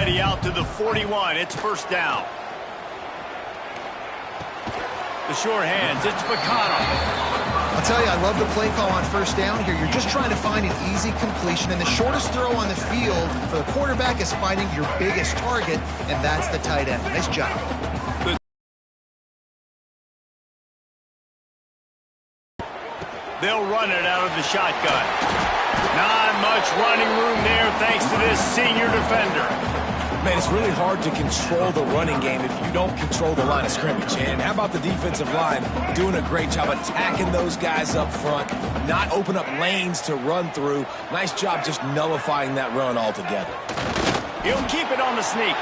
ready out to the 41. It's first down. The sure hands. It's McConnell. I'll tell you, I love the play call on first down here. You're just trying to find an easy completion, and the shortest throw on the field for the quarterback is finding your biggest target, and that's the tight end. Nice job. They'll run it out of the shotgun. Not much running room there thanks to this senior defender. Man, it's really hard to control the running game if you don't control the line of scrimmage. And how about the defensive line doing a great job attacking those guys up front, not open up lanes to run through. Nice job just nullifying that run altogether. He'll keep it on the sneak.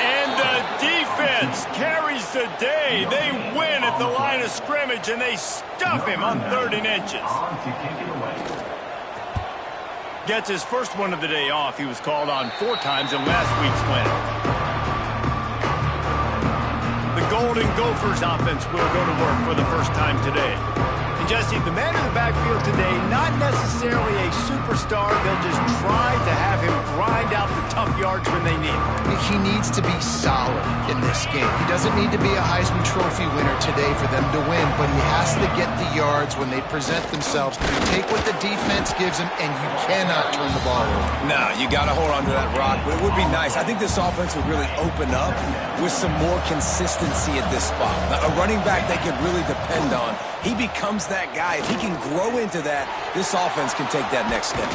And the defense carries the day. They win at the line of scrimmage, and they stuff him on 3rd and inches. Gets his first one of the day off. He was called on 4 times in last week's win. The Golden Gophers offense will go to work for the first time today. And Jesse, the man in the backfield today, not necessarily a superstar. They'll just try to have him grind out the tough yards when they need it. He needs to be solid in this game. He doesn't need to be a Heisman Trophy winner today for them to win, but he has to get the yards when they present themselves. Take what the defense gives him, and you cannot turn the ball over. No, you got to hold on to that rock, but it would be nice. I think this offense would really open up with some more consistency at this spot. A running back they could really depend on. He becomes that guy. If he can grow into that, this offense can take that next step.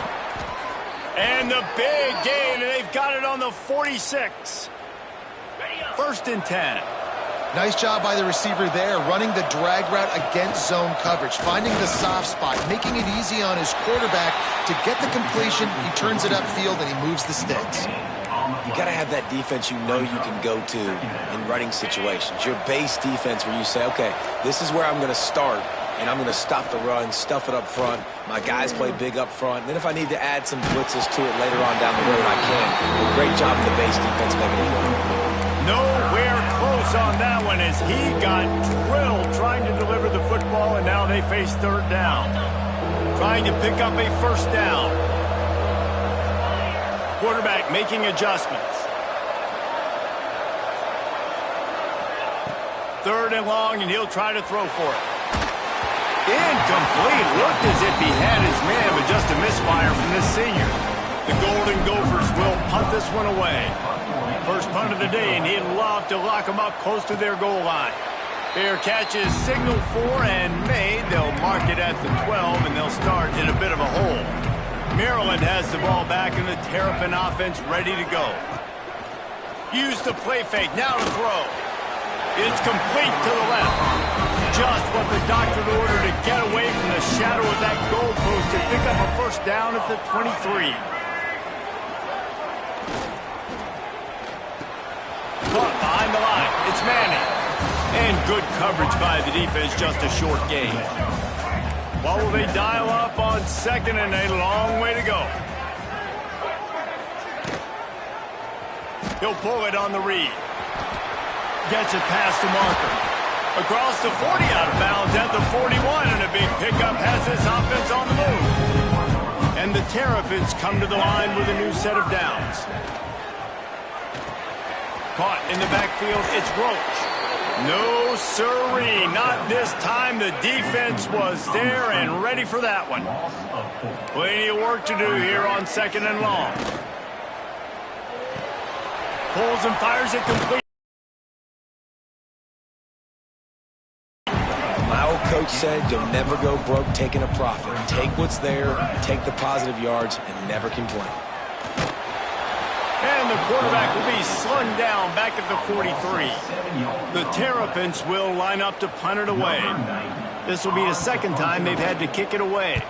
And the big gain, and they've got it on the 46. 1st and 10. Nice job by the receiver there, running the drag route against zone coverage, finding the soft spot, making it easy on his quarterback to get the completion. He turns it upfield, and he moves the sticks. You got to have that defense you know you can go to in running situations. Your base defense where you say, okay, this is where I'm going to start, and I'm going to stop the run, stuff it up front. My guys play big up front. And then if I need to add some blitzes to it later on down the road, I can. But great job of the base defense making it work. Nowhere close on that one as he got drilled trying to deliver the football, and now they face 3rd down. Trying to pick up a first down. Quarterback making adjustments. 3rd and long, and he'll try to throw for it. Incomplete. Looked as if he had his man, but just a misfire from this senior. The Golden Gophers will punt this one away. First punt of the day, and he'd love to lock them up close to their goal line. Fair catch is signaled for and made. They'll mark it at the 12, and they'll start in a bit of a hole. Maryland has the ball back, and the Terrapin offense ready to go. Use the play fake, now to throw. It's complete to the left. Just what the doctor ordered to get away from the shadow of that goalpost and pick up a first down at the 23. Caught behind the line. It's Manning. And good coverage by the defense, just a short gain. What will they dial up on 2nd and a long way to go? He'll pull it on the read. Gets it past the marker. Across the 40, out of bounds at the 41, and a big pickup has this offense on the move. And the Terrapins come to the line with a new set of downs. Caught in the backfield, it's Roach. No sirree, not this time. The defense was there and ready for that one. Plenty of work to do here on 2nd and long. Pulls and fires it complete. My old coach said you'll never go broke taking a profit. Take what's there, take the positive yards, and never complain. And the quarterback will be slung down back at the 43. The Terrapins will line up to punt it away. This will be the 2nd time they've had to kick it away.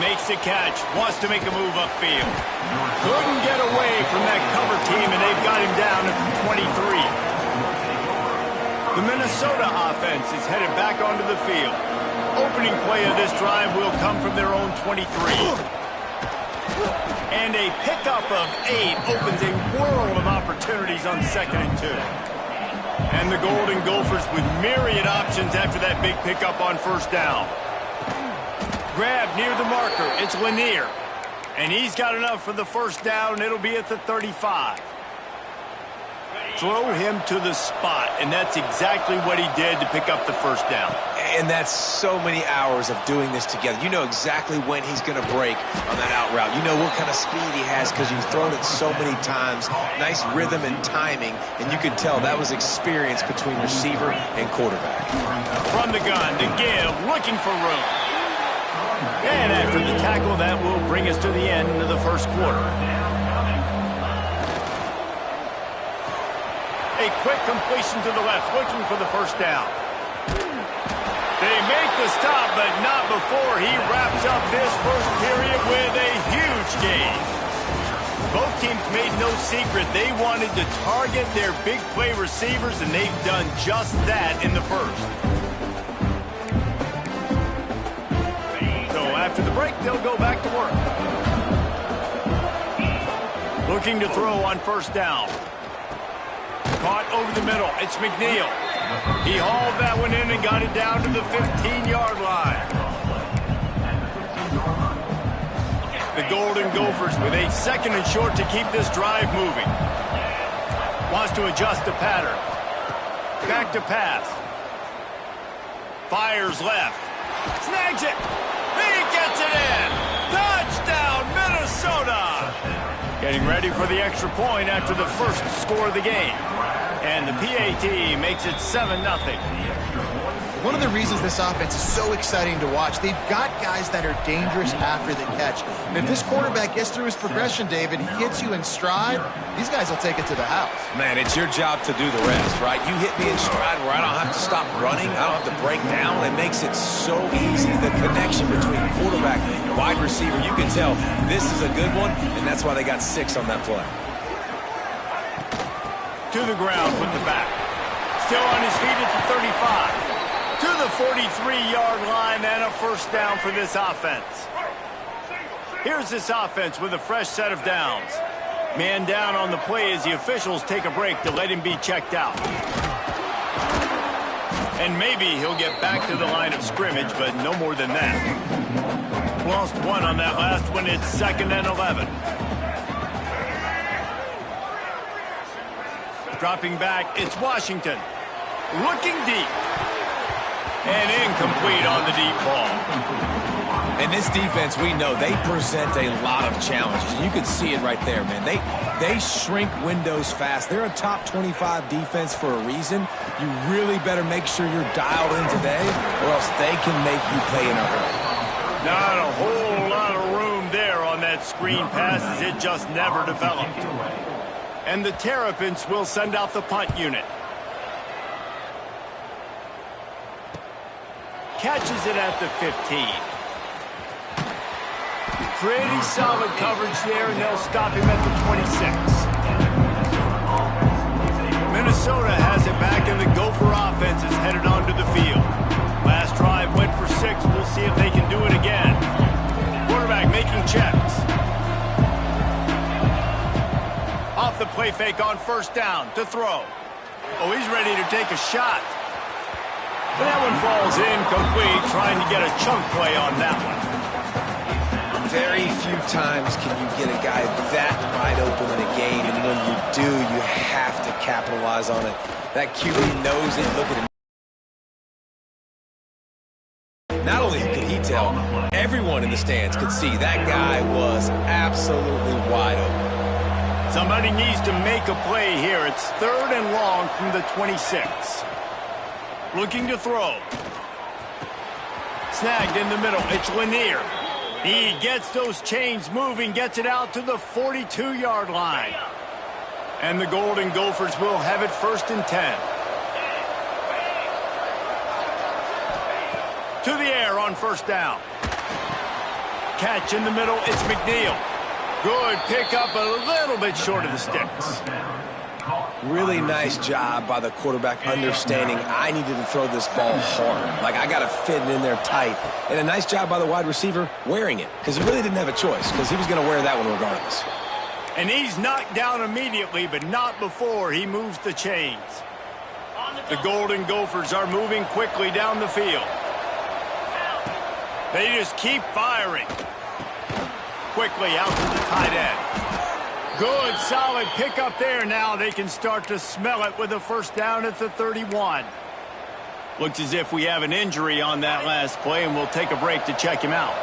Makes the catch, wants to make a move upfield. Couldn't get away from that cover team, and they've got him down at the 23. The Minnesota offense is headed back onto the field. Opening play of this drive will come from their own 23. And a pickup of 8 opens a world of opportunities on 2nd and 2. And the Golden Gophers with myriad options after that big pickup on first down. Grab near the marker. It's Lanier. And he's got enough for the first down. It'll be at the 35. Throw him to the spot, and that's exactly what he did to pick up the first down. And that's so many hours of doing this together. You know exactly when he's going to break on that out route. You know what kind of speed he has because you've thrown it so many times. Nice rhythm and timing, and you can tell that was experience between receiver and quarterback. From the gun to give, looking for room. And after the tackle, that will bring us to the end of the first quarter. A quick completion to the left, looking for the first down. They make the stop, but not before he wraps up this first period with a huge gain. Both teams made no secret they wanted to target their big play receivers, and they've done just that in the first. So after the break, they'll go back to work. Looking to throw on first down. Caught over the middle. It's McNeil. He hauled that one in and got it down to the 15-yard line. The Golden Gophers with a second and short to keep this drive moving. Wants to adjust the pattern. Back to pass. Fires left. Snags it. He gets it in. Touchdown, Minnesota. Getting ready for the extra point after the first score of the game. And the PAT makes it 7-0. One of the reasons this offense is so exciting to watch, they've got guys that are dangerous after the catch. And if this quarterback gets through his progression, David, hits you in stride, these guys will take it to the house. Man, it's your job to do the rest, right? You hit me in stride where I don't have to stop running. I don't have to break down. It makes it so easy. The connection between quarterback and wide receiver, you can tell this is a good one, and that's why they got 6 on that play. To the ground with the back. Still on his feet at the 35. To the 43-yard line and a first down for this offense. Here's this offense with a fresh set of downs. Man down on the play as the officials take a break to let him be checked out. And maybe he'll get back to the line of scrimmage, but no more than that. Lost one on that last one. It's 2nd and 11. Dropping back, it's Washington. Looking deep. And incomplete on the deep ball. And this defense, we know, they present a lot of challenges. You can see it right there, man. They shrink windows fast. They're a top 25 defense for a reason. You really better make sure you're dialed in today, or else they can make you pay in a hurry. Not a whole lot of room there on that screen pass as it just never developed. And the Terrapins will send out the punt unit. Catches it at the 15. Pretty solid coverage there, and they'll stop him at the 26. Minnesota has it back, and the Gopher offense is headed onto the field. Last drive went for 6. We'll see if they can do it again. Quarterback making checks. Off the play fake on first down to throw. Oh, he's ready to take a shot. But that one falls incomplete, trying to get a chunk play on that one. Very few times can you get a guy that wide open in a game, and when you do, you have to capitalize on it. That QB knows it. Look at him. Not only could he tell, everyone in the stands could see that guy was absolutely wide open. Somebody needs to make a play here. It's 3rd and long from the 26. Looking to throw. Snagged in the middle. It's Lanier. He gets those chains moving, gets it out to the 42-yard line. And the Golden Gophers will have it 1st and 10. To the air on first down. Catch in the middle. It's McNeil. Good pickup, a little bit short of the sticks. Really nice job by the quarterback understanding I needed to throw this ball hard. Like, I got to fit it in there tight. And a nice job by the wide receiver wearing it, because he really didn't have a choice, because he was going to wear that one regardless. And he's knocked down immediately, but not before he moves the chains. The Golden Gophers are moving quickly down the field. They just keep firing. quickly out to the tight end. Good, solid pickup there. Now they can start to smell it with a first down at the 31. Looks as if we have an injury on that last play, and we'll take a break to check him out.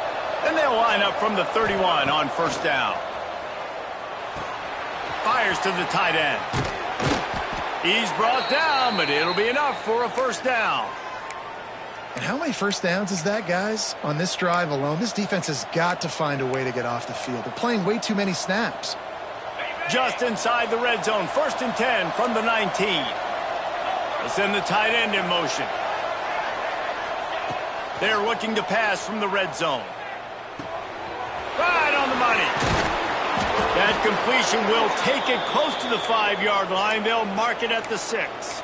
Then they'll line up from the 31 on first down. Fires to the tight end. He's brought down, but it'll be enough for a first down. And how many first downs is that, guys? On this drive alone, this defense has got to find a way to get off the field. They're playing way too many snaps. Just inside the red zone, 1st and 10 from the 19. They send the tight end in motion. They're looking to pass from the red zone. Right on the money. That completion will take it close to the 5-yard line. They'll mark it at the 6.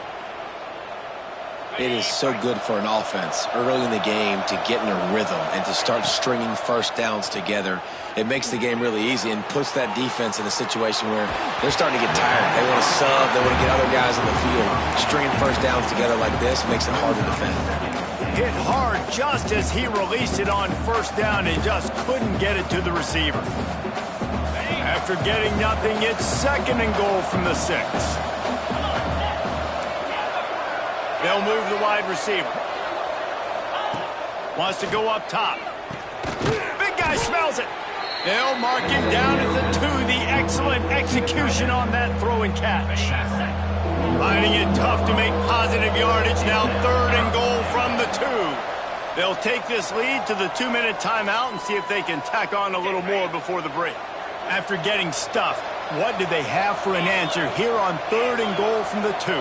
It is so good for an offense early in the game to get in a rhythm and to start stringing first downs together. It makes the game really easy and puts that defense in a situation where they're starting to get tired. They want to sub. They want to get other guys on the field. Stringing first downs together like this makes it hard to defend. Hit hard just as he released it on first down and just couldn't get it to the receiver. After getting nothing, it's 2nd and goal from the 6. They'll move the wide receiver. Wants to go up top. Big guy smells it. They'll mark him down at the 2. The excellent execution on that throw and catch. Finding it tough to make positive yardage. Now 3rd and goal from the 2. They'll take this lead to the 2-minute timeout and see if they can tack on a little more before the break. After getting stuffed, what do they have for an answer here on 3rd and goal from the 2?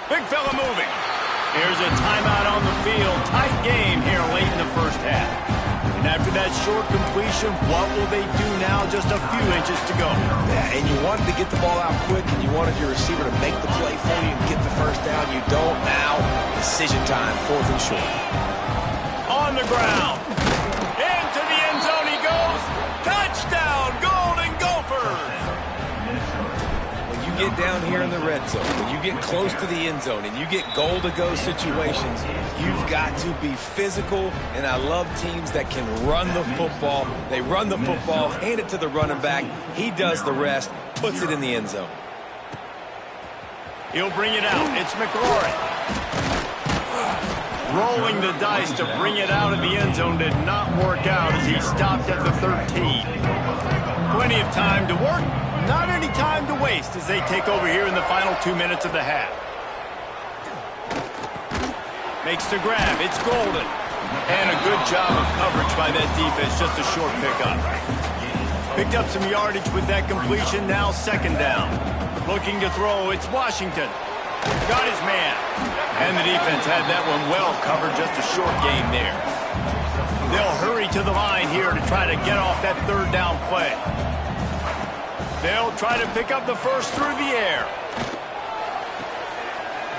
Big fella moving. Here's a timeout on the field. Tight game here late in the first half. And after that short completion, what will they do now? Just a few inches to go. Yeah, and you wanted to get the ball out quick, and you wanted your receiver to make the play for you and get the first down. You don't now. Decision time, 4th and short. On the ground. Into the end zone he goes. Touchdown, Golden Gophers. Get down here in the red zone, when you get close to the end zone and you get goal-to-go situations, you've got to be physical, and I love teams that can run the football. They run the football, hand it to the running back. He does the rest, puts it in the end zone. He'll bring it out. It's McLaurin. Rolling the dice to bring it out of the end zone did not work out as he stopped at the 13. Plenty of time to work. Not any time to waste as they take over here in the final 2 minutes of the half. Makes the grab. It's Golden. And a good job of coverage by that defense. Just a short pickup. Picked up some yardage with that completion. Now 2nd down. Looking to throw. It's Washington. Got his man. And the defense had that one well covered. Just a short game there. They'll hurry to the line here to try to get off that 3rd down play. They'll try to pick up the first through the air.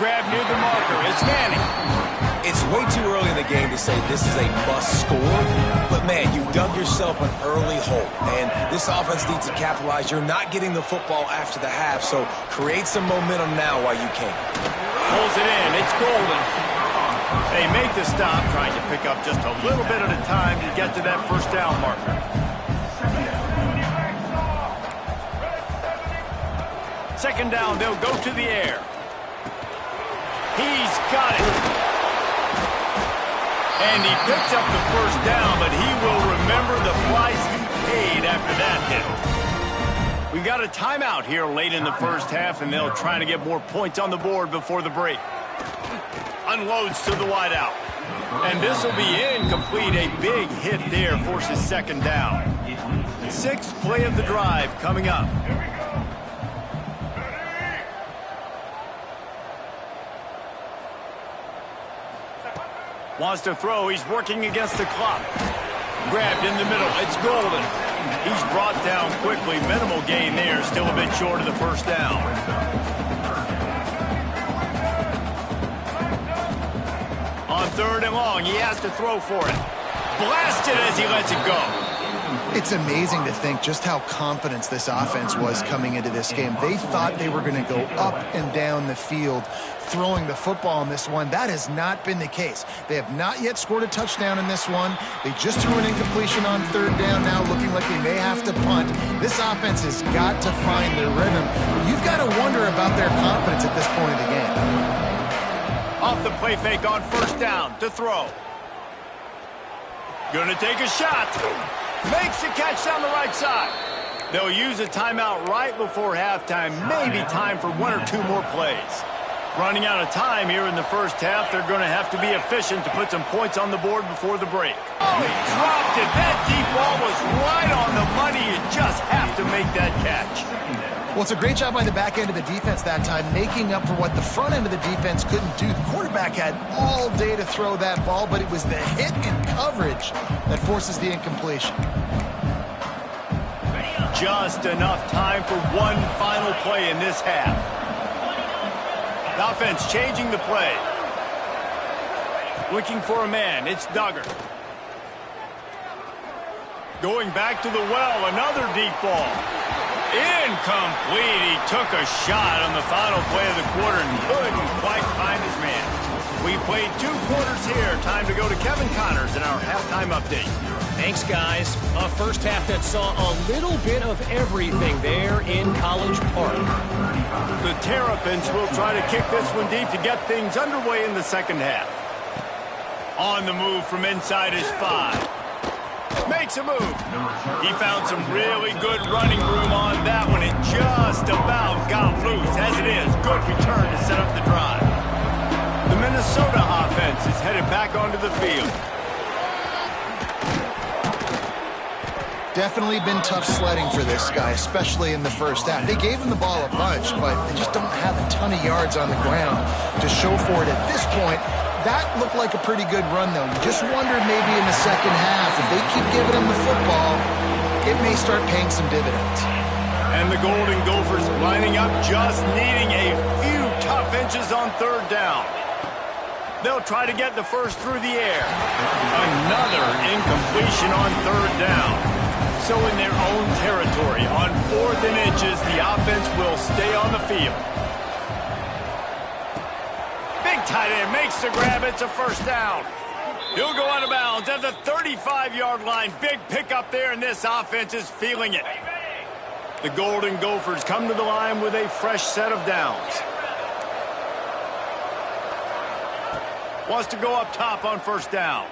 Grab near the marker. It's Manning. It's way too early in the game to say this is a must score, but man, you dug yourself an early hole, and this offense needs to capitalize. You're not getting the football after the half, so create some momentum now while you can. Pulls it in. It's Golden. They make the stop, trying to pick up just a little bit at a time to get to that first down marker. 2nd down, they'll go to the air. He's got it. And he picks up the first down, but he will remember the price he paid after that hit. We've got a timeout here late in the first half, and they'll try to get more points on the board before the break. Unloads to the wideout. And this will be incomplete. A big hit there forces 2nd down. 6th play of the drive coming up. Wants to throw. He's working against the clock. Grabbed in the middle. It's Golden. He's brought down quickly. Minimal gain there. Still a bit short of the first down. On 3rd and long, he has to throw for it. Blasted as he lets it go. It's amazing to think just how confident this offense was coming into this game. They thought they were going to go up and down the field throwing the football in this one. That has not been the case. They have not yet scored a touchdown in this one. They just threw an incompletion on third down, now looking like they may have to punt. This offense has got to find their rhythm. You've got to wonder about their confidence at this point of the game. Off the play fake on first down to throw. Gonna take a shot. Makes the catch down the right side. They'll use a timeout right before halftime. Maybe time for one or two more plays. Running out of time here in the first half. They're going to have to be efficient to put some points on the board before the break. Oh, he dropped it. That deep ball was right on the money. You just have to make that catch. Well, it's a great job by the back end of the defense that time, making up for what the front end of the defense couldn't do. The quarterback had all day to throw that ball, but it was the hit and coverage that forces the incompletion. Just enough time for one final play in this half. The offense changing the play. Looking for a man. It's Duggar. Going back to the well. Another deep ball. Incomplete. He took a shot on the final play of the quarter and couldn't quite find his man. We played 2 quarters here. Time to go to Kevin Connors in our halftime update. Thanks, guys. A first half that saw a little bit of everything there in College Park. The Terrapins will try to kick this one deep to get things underway in the second half. On the move from inside his 5. Makes a move. He found some really good running room on that one. It just about got loose. As it is, good return to set up the drive. The Minnesota offense is headed back onto the field. Definitely been tough sledding for this guy, especially in the first half. They gave him the ball a bunch, but they just don't have a ton of yards on the ground to show for it at this point. That looked like a pretty good run, though. You just wondered maybe in the second half, if they keep giving him the football, it may start paying some dividends. And the Golden Gophers lining up, just needing a few tough inches on third down. They'll try to get the first through the air. Another incompletion on third down. So in their own territory, on 4th and inches, the offense will stay on the field. Big tight end makes the grab. It's a first down. He'll go out of bounds at the 35-yard line. Big pickup there, and this offense is feeling it. The Golden Gophers come to the line with a fresh set of downs. Wants to go up top on first down.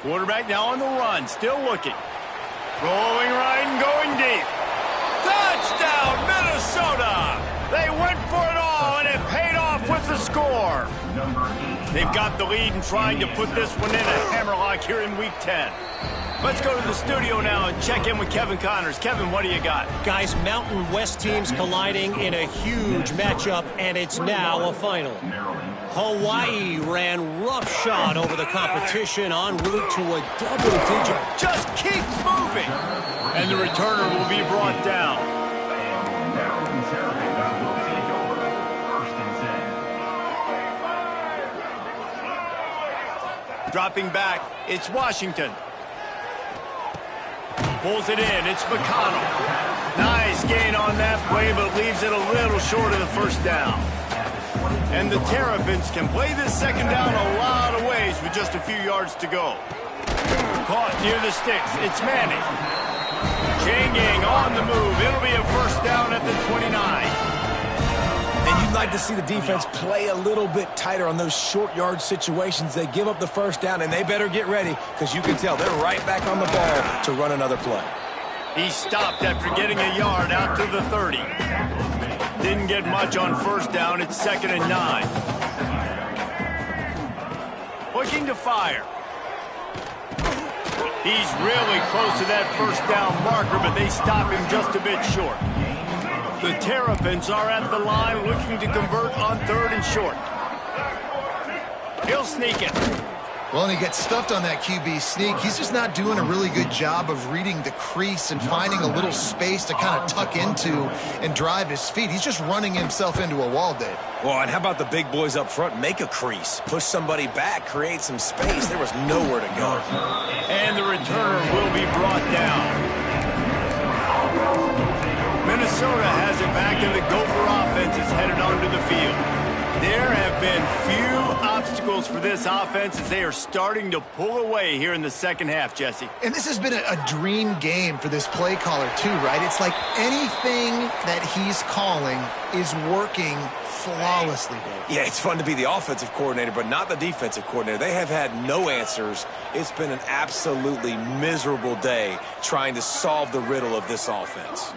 Quarterback now on the run, still looking. Rolling right and going deep. Touchdown, Minnesota! They went for it all, and it paid off with the score. They've got the lead and trying to put this one in a hammerlock here in Week 10. Let's go to the studio now and check in with Kevin Connors. Kevin, what do you got? Guys, Mountain West teams colliding in a huge matchup, and it's now a final. Hawaii ran roughshod over the competition en route to a double-digit. Just keeps moving. And the returner will be brought down. Dropping back, it's Washington. Pulls it in, it's McConnell. Nice gain on that play, but leaves it a little short of the first down. And the Terrapins can play this second down a lot of ways with just a few yards to go. Caught near the sticks, it's Manning. Chain gang on the move, it'll be a first down at the 29. And you'd like to see the defense play a little bit tighter on those short yard situations. They give up the first down, and they better get ready because you can tell they're right back on the ball to run another play. He stopped after getting a yard out to the 30. Didn't get much on first down. It's 2nd and 9. Looking to fire. He's really close to that first down marker, but they stop him just a bit short. The Terrapins are at the line looking to convert on 3rd and short. He'll sneak it. Well, and he gets stuffed on that QB sneak. He's just not doing a really good job of reading the crease and finding a little space to kind of tuck into and drive his feet. He's just running himself into a wall, Dave. Well, and how about the big boys up front? Make a crease. Push somebody back. Create some space. There was nowhere to go. And the returner will be brought down. Minnesota has it back, and the Gopher offense is headed onto the field. There have been few obstacles for this offense as they are starting to pull away here in the second half, Jesse. And this has been a dream game for this play caller too, right? It's like anything that he's calling is working flawlessly, Dave. Yeah, it's fun to be the offensive coordinator, but not the defensive coordinator. They have had no answers. It's been an absolutely miserable day trying to solve the riddle of this offense.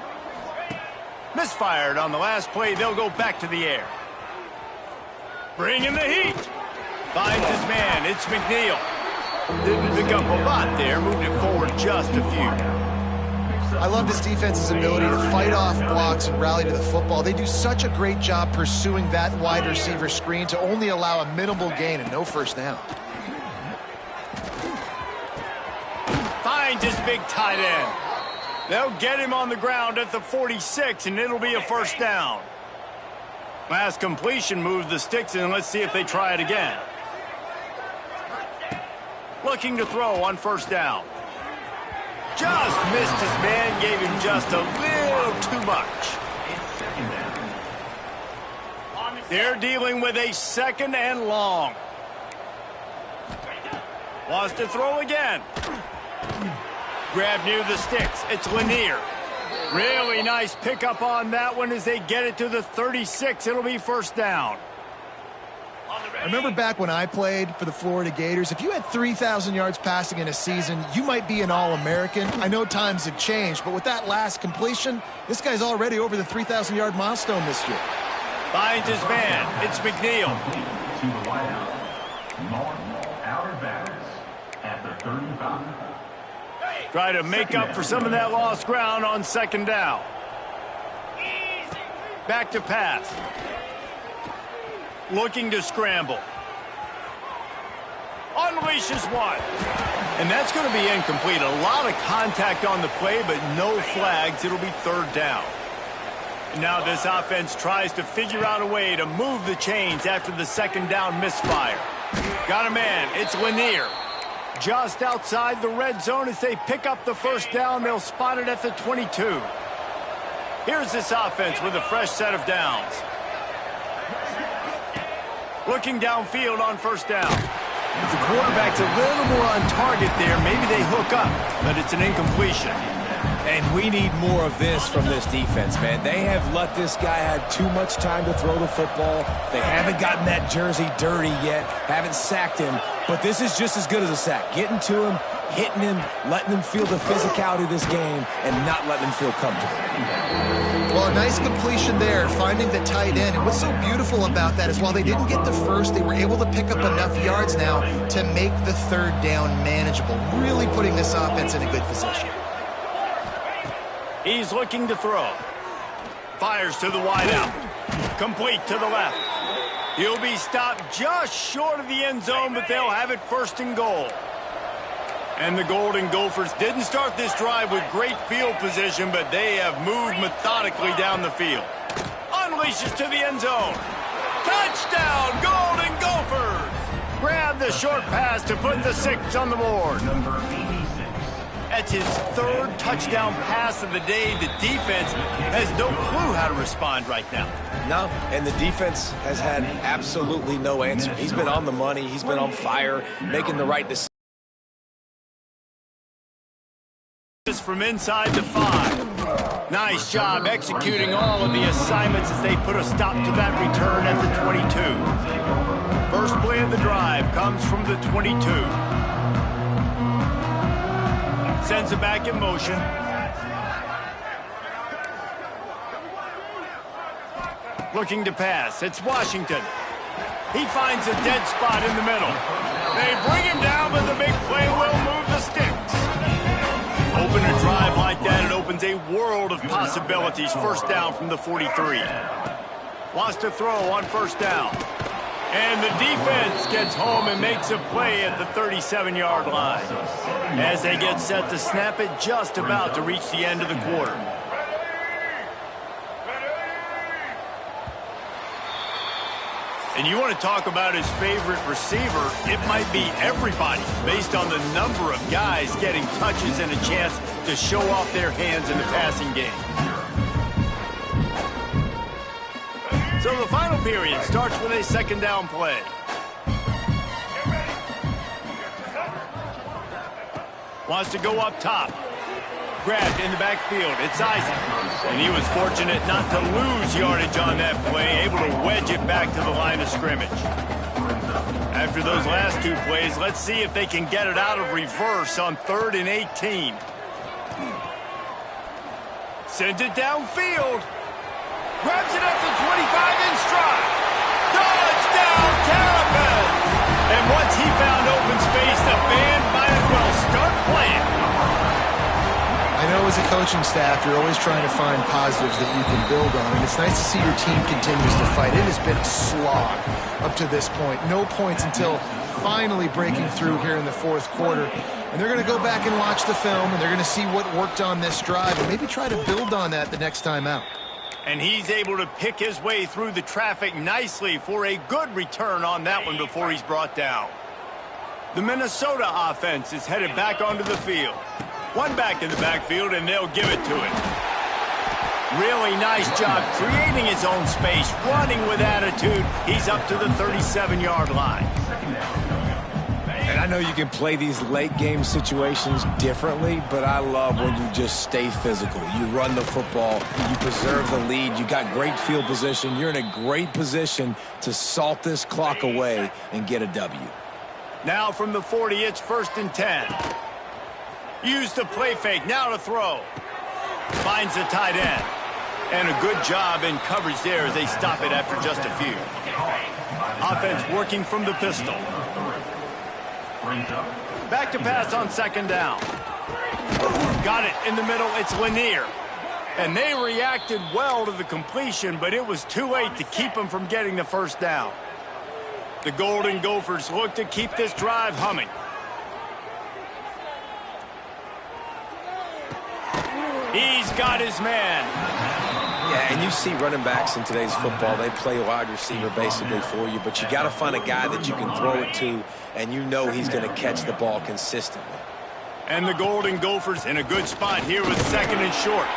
Misfired on the last play. They'll go back to the air. Bringing the heat. Finds his man. It's McNeil. Didn't pick up a lot there. Moved it forward just a few. I love this defense's ability to fight off blocks and rally to the football. They do such a great job pursuing that wide receiver screen to only allow a minimal gain and no first down. Finds his big tight end. They'll get him on the ground at the 46, and it'll be a first down. Last completion moves the sticks, and let's see if they try it again. Looking to throw on first down. Just missed his man, gave him just a little too much. They're dealing with a second and long. Wants to throw again. Grab near the sticks. It's Lanier. Really nice pickup on that one as they get it to the 36. It'll be first down. I remember back when I played for the Florida Gators, if you had 3,000 yards passing in a season, you might be an All-American. I know times have changed, but with that last completion, this guy's already over the 3,000-yard milestone this year. Finds his man. It's McNeil. To the wideout, out of bounds at the 35. Try to make up for some of that lost ground on second down. Back to pass. Looking to scramble. Unleashes one. And that's going to be incomplete. A lot of contact on the play, but no flags. It'll be third down. And now this offense tries to figure out a way to move the chains after the second down misfire. Got a man. It's Lanier. Just outside the red zone as they pick up the first down. They'll spot it at the 22. Here's this offense with a fresh set of downs. Looking downfield on first down. If the quarterback's a little more on target there, maybe they hook up, but it's an incompletion. And we need more of this from this defense, man. They have let this guy have too much time to throw the football. They haven't gotten that jersey dirty yet, haven't sacked him. But this is just as good as a sack. Getting to him, hitting him, letting him feel the physicality of this game, and not letting him feel comfortable. Well, a nice completion there, finding the tight end. And what's so beautiful about that is while they didn't get the first, they were able to pick up enough yards now to make the third down manageable, really putting this offense in a good position. He's looking to throw. Fires to the wideout. Complete to the left. He'll be stopped just short of the end zone, but they'll have it first and goal. And the Golden Gophers didn't start this drive with great field position, but they have moved methodically down the field. Unleashes to the end zone. Touchdown, Golden Gophers! Grab the short pass to put the 6 on the board. Number 86. That's his third touchdown pass of the day. The defense has no clue how to respond right now. No, and the defense has had absolutely no answer. He's been on the money. He's been on fire, making the right decision. From inside the 5. Nice job executing all of the assignments as they put a stop to that return at the 22. First play of the drive comes from the 22. Sends it back in motion. Looking to pass. It's Washington. He finds a dead spot in the middle. They bring him down, but the big play will move the sticks. Open a drive like that, it opens a world of possibilities. First down from the 43. Wants to throw on first down. And the defense gets home and makes a play at the 37-yard line. As they get set to snap it, just about to reach the end of the quarter. And you want to talk about his favorite receiver, it might be everybody based on the number of guys getting touches and a chance to show off their hands in the passing game. So the final period starts with a second down play. Wants to go up top. Grabbed in the backfield. It's Isaac. And he was fortunate not to lose yardage on that play, able to wedge it back to the line of scrimmage. After those last two plays, let's see if they can get it out of reverse on 3rd and 18. Sends it downfield. Grabs it at the 25 in stride. Touchdown, Terrapins! And once he found open space, the band might as well start playing. I know as a coaching staff, you're always trying to find positives that you can build on, and it's nice to see your team continues to fight. It has been a slog up to this point. No points until finally breaking through here in the fourth quarter. And they're going to go back and watch the film, and they're going to see what worked on this drive and maybe try to build on that the next time out. And he's able to pick his way through the traffic nicely for a good return on that one before he's brought down. The Minnesota offense is headed back onto the field. One back in the backfield, and they'll give it to him. Really nice job creating his own space, running with attitude. He's up to the 37-yard line. And I know you can play these late-game situations differently, but I love when you just stay physical. You run the football, you preserve the lead, you got great field position. You're in a great position to salt this clock away and get a W. Now from the 40, it's 1st and 10. Use the play fake, now to throw. Finds the tight end. And a good job in coverage there as they stop it after just a few. Offense working from the pistol. Back to pass on 2nd down. Got it in the middle, it's Lanier. And they reacted well to the completion, but it was too late to keep them from getting the 1st down. The Golden Gophers look to keep this drive humming. He's got his man. Yeah, and you see running backs in today's football, they play wide receiver basically for you, but you got to find a guy that you can throw it to, and you know he's going to catch the ball consistently. And the Golden Gophers in a good spot here with 2nd and short.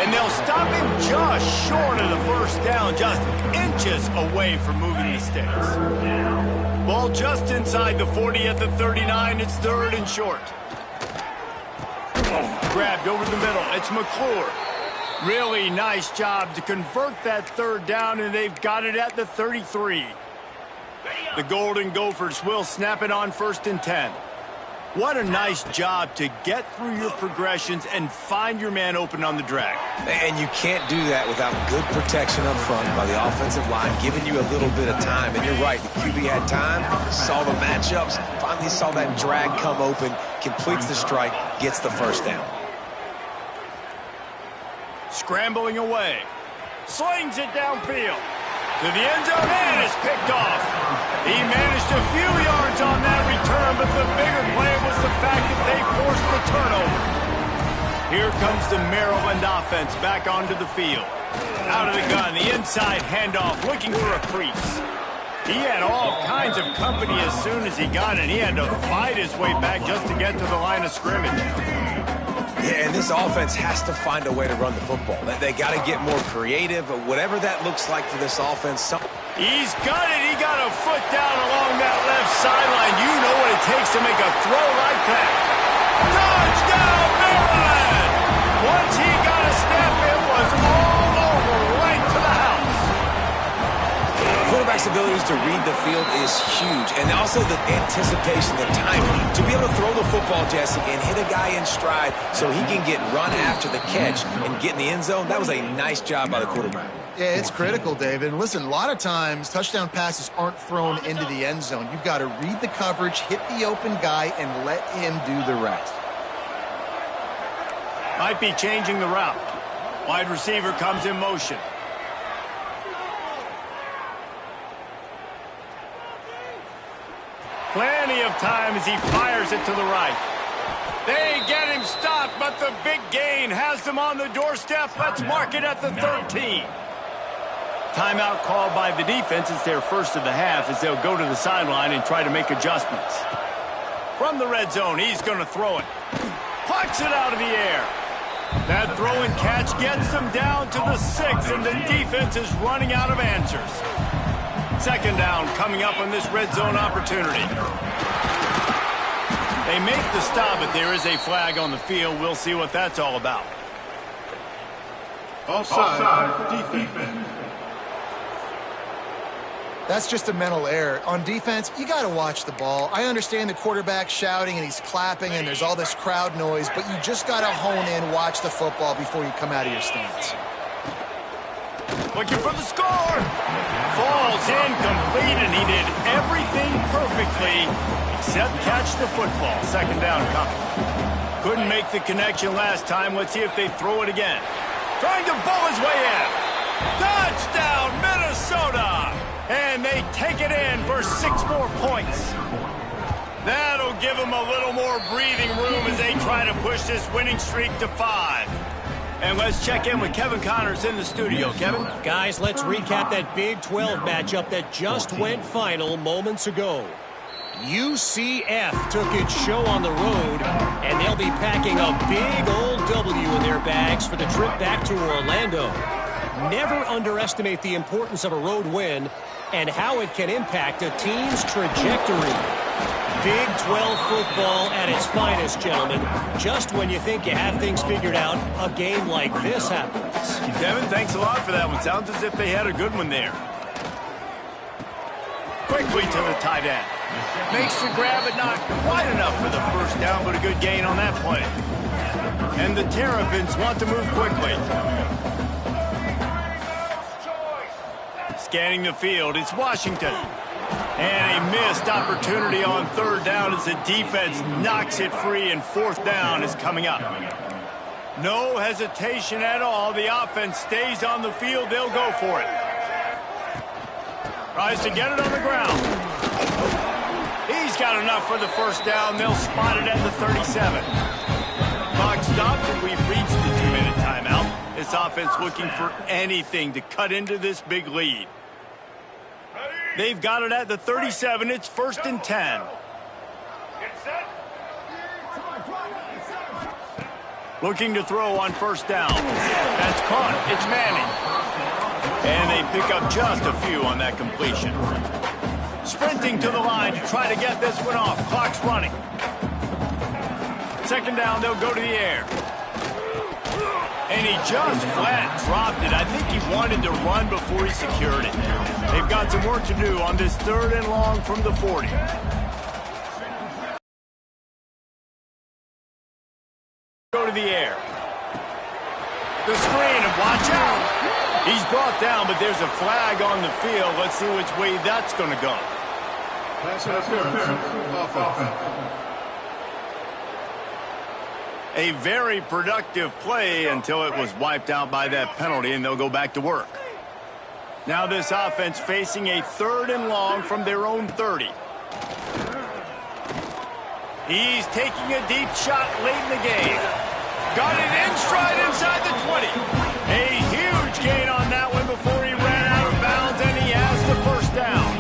And they'll stop him just short of the 1st down, just inches away from moving the sticks. Ball just inside the 40 at the 39. It's 3rd and short. Grabbed over the middle. It's McClure. Really nice job to convert that 3rd down, and they've got it at the 33. The Golden Gophers will snap it on 1st and 10. What a nice job to get through your progressions and find your man open on the drag. And you can't do that without good protection up front by the offensive line, giving you a little bit of time. And you're right, the QB had time, saw the matchups, finally saw that drag come open, completes the strike, gets the 1st down. Scrambling away. Slings it downfield. To the end zone, and it's picked off. He managed a few yards on that return, but the bigger play was the fact that they forced the turnover. Here comes the Maryland offense back onto the field. Out of the gun, the inside handoff, looking for a crease. He had all kinds of company as soon as he got it. He had to fight his way back just to get to the line of scrimmage. Yeah, and this offense has to find a way to run the football. They got to get more creative, whatever that looks like for this offense. He's got it. He got a foot down along that left sideline. You know what it takes to make a throw like that. Touchdown, Maryland! Once he got a step, it was all over, right to the house. Quarterback's abilities to read the field is huge, and also the anticipation, the timing. To be able to throw the football, Jesse, and hit a guy in stride so he can get run after the catch and get in the end zone, that was a nice job by the quarterback. Yeah, it's critical, David. And listen, a lot of times touchdown passes aren't thrown into the end zone. You've got to read the coverage, hit the open guy, and let him do the rest. Might be changing the route. Wide receiver comes in motion. Plenty of time as he fires it to the right. They get him stopped, but the big gain has them on the doorstep. Let's mark it at the 13. Timeout called by the defense. It's their first of the half as they'll go to the sideline and try to make adjustments. From the red zone, he's going to throw it. Plucks it out of the air. That throw and catch gets them down to the 6, and the defense is running out of answers. Second down coming up on this red zone opportunity. They make the stop, but there is a flag on the field. We'll see what that's all about. Offside, defense. That's just a mental error. On defense, you got to watch the ball. I understand the quarterback shouting and he's clapping and there's all this crowd noise, but you just got to hone in, watch the football before you come out of your stance. Looking for the score. Falls incomplete, and he did everything perfectly except catch the football. Second down coming. Couldn't make the connection last time. Let's see if they throw it again. Trying to bowl his way in. Touchdown, Minnesota! And they take it in for 6 more points. That'll give them a little more breathing room as they try to push this winning streak to 5. And let's check in with Kevin Connors in the studio. Kevin? Guys, let's recap that Big 12 matchup that just went final moments ago. UCF took its show on the road, and they'll be packing a big old W in their bags for the trip back to Orlando. Never underestimate the importance of a road win and how it can impact a team's trajectory. Big 12 football at its finest, gentlemen. Just when you think you have things figured out, a game like this happens. Kevin, thanks a lot for that one. Sounds as if they had a good one there. Quickly to the tight end. Makes the grab, but not quite enough for the first down, but a good gain on that play. And the Terrapins want to move quickly. Scanning the field, it's Washington. And a missed opportunity on third down as the defense knocks it free, and fourth down is coming up. No hesitation at all. The offense stays on the field. They'll go for it. Tries to get it on the ground. He's got enough for the first down. They'll spot it at the 37. Clock stopped, and we've reached the 2-minute timeout. This offense looking for anything to cut into this big lead. They've got it at the 37. It's 1st and 10. Looking to throw on first down. That's caught. It's Manning. And they pick up just a few on that completion. Sprinting to the line to try to get this one off. Clock's running. Second down, they'll go to the air. And he just flat dropped it. I think he wanted to run before he secured it. They've got some work to do on this 3rd and long from the 40. Go to the air. The screen, and watch out. He's brought down, but there's a flag on the field. Let's see which way that's going to go. A very productive play until it was wiped out by that penalty, and they'll go back to work. Now this offense facing a 3rd and long from their own 30. He's taking a deep shot late in the game. Got it in stride inside the 20. A huge gain on that one before he ran out of bounds, and he has the first down.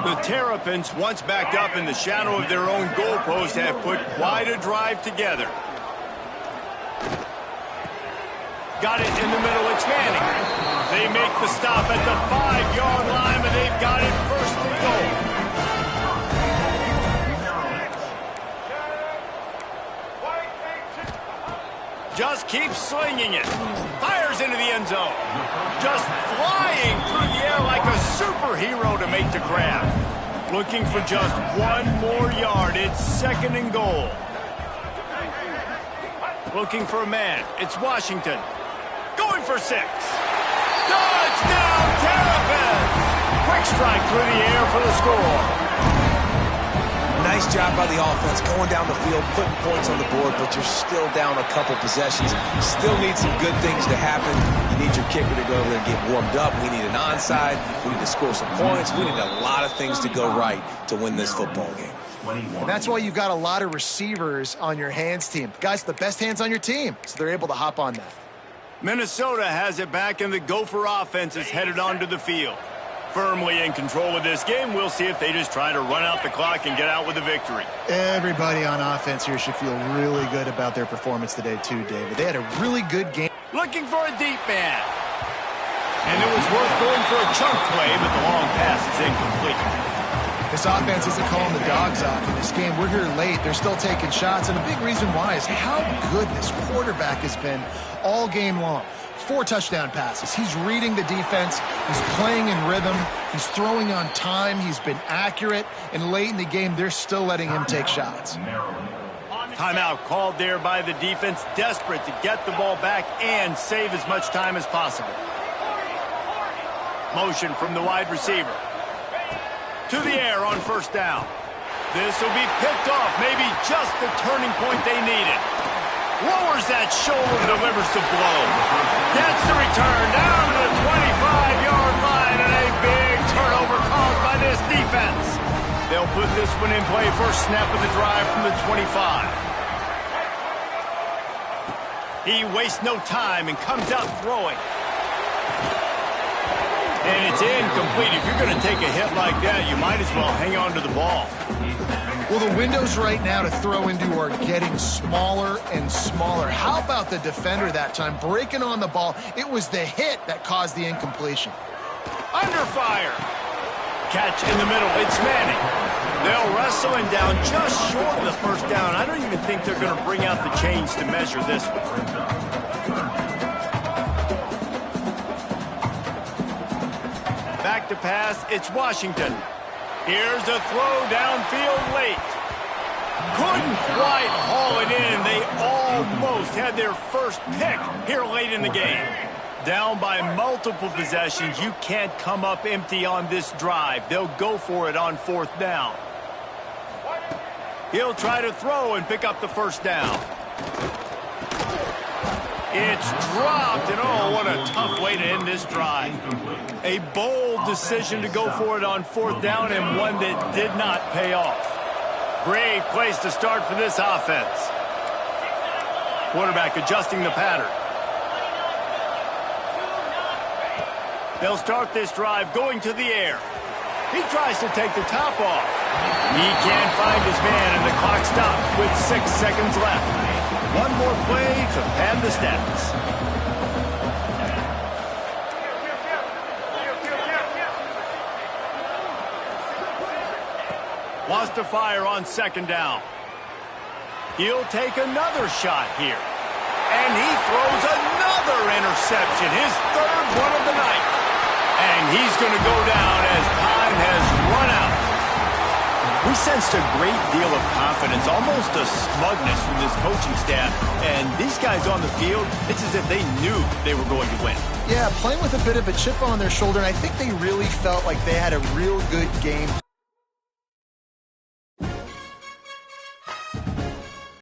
The Terrapins, once backed up in the shadow of their own goalpost, have put quite a drive together. Got it in the middle, it's Manning. They make the stop at the 5-yard line, but they've got it 1st and goal. Just keeps slinging it. Fires into the end zone. Just flying through the air like a superhero to make the grab. Looking for just 1 more yard. It's 2nd and goal. Looking for a man. It's Washington. Going for 6. Touchdown, Terrapins! Quick strike through the air for the score. Nice job by the offense going down the field, putting points on the board, but you're still down a couple possessions. Still need some good things to happen. You need your kicker to go over there and get warmed up. We need an onside. We need to score some points. We need a lot of things to go right to win this football game. And that's why you've got a lot of receivers on your hands team. Guys, the best hands on your team, so they're able to hop on that. Minnesota has it back, and the Gopher offense is headed onto the field. Firmly in control of this game. We'll see if they just try to run out the clock and get out with a victory. Everybody on offense here should feel really good about their performance today too, David. They had a really good game. Looking for a deep man. And it was worth going for a chunk play, but the long pass is incomplete. This offense isn't calling the dogs off in this game. We're here late. They're still taking shots, and a big reason why is how good this quarterback has been all game long. 4 touchdown passes. He's reading the defense. He's playing in rhythm. He's throwing on time. He's been accurate. And late in the game, they're still letting him take shots. Timeout called there by the defense, desperate to get the ball back and save as much time as possible. Motion from the wide receiver. To the air on first down. This will be picked off, maybe just the turning point they needed. Lowers that shoulder, delivers the blow. Gets the return down to the 25-yard line, and a big turnover caused by this defense. They'll put this one in play first snap of the drive from the 25. He wastes no time and comes out throwing. And it's incomplete. If you're going to take a hit like that, you might as well hang on to the ball. Well, the windows right now to throw into are getting smaller and smaller. How about the defender that time breaking on the ball? It was the hit that caused the incompletion. Under fire. Catch in the middle. It's Manning. They'll wrestle him down just short of the first down. I don't even think they're going to bring out the chains to measure this one. Back to pass, it's Washington. Here's a throw downfield late. Couldn't quite haul it in. They almost had their first pick here late in the game. Down by multiple possessions, you can't come up empty on this drive. They'll go for it on fourth down. He'll try to throw and pick up the first down. It's dropped, and oh, what a tough way to end this drive. A bold decision to go for it on fourth down, and one that did not pay off. Great place to start for this offense. Quarterback adjusting the pattern. They'll start this drive going to the air. He tries to take the top off. He can't find his man, and the clock stops with 6 seconds left. One more play to pad the stats. Wants to fire on second down. He'll take another shot here. And he throws another interception, his third one of the night. And he's going to go down as time has run out. We sensed a great deal of confidence, almost a smugness from this coaching staff. And these guys on the field, it's as if they knew they were going to win. Yeah, playing with a bit of a chip on their shoulder, and I think they really felt like they had a real good game.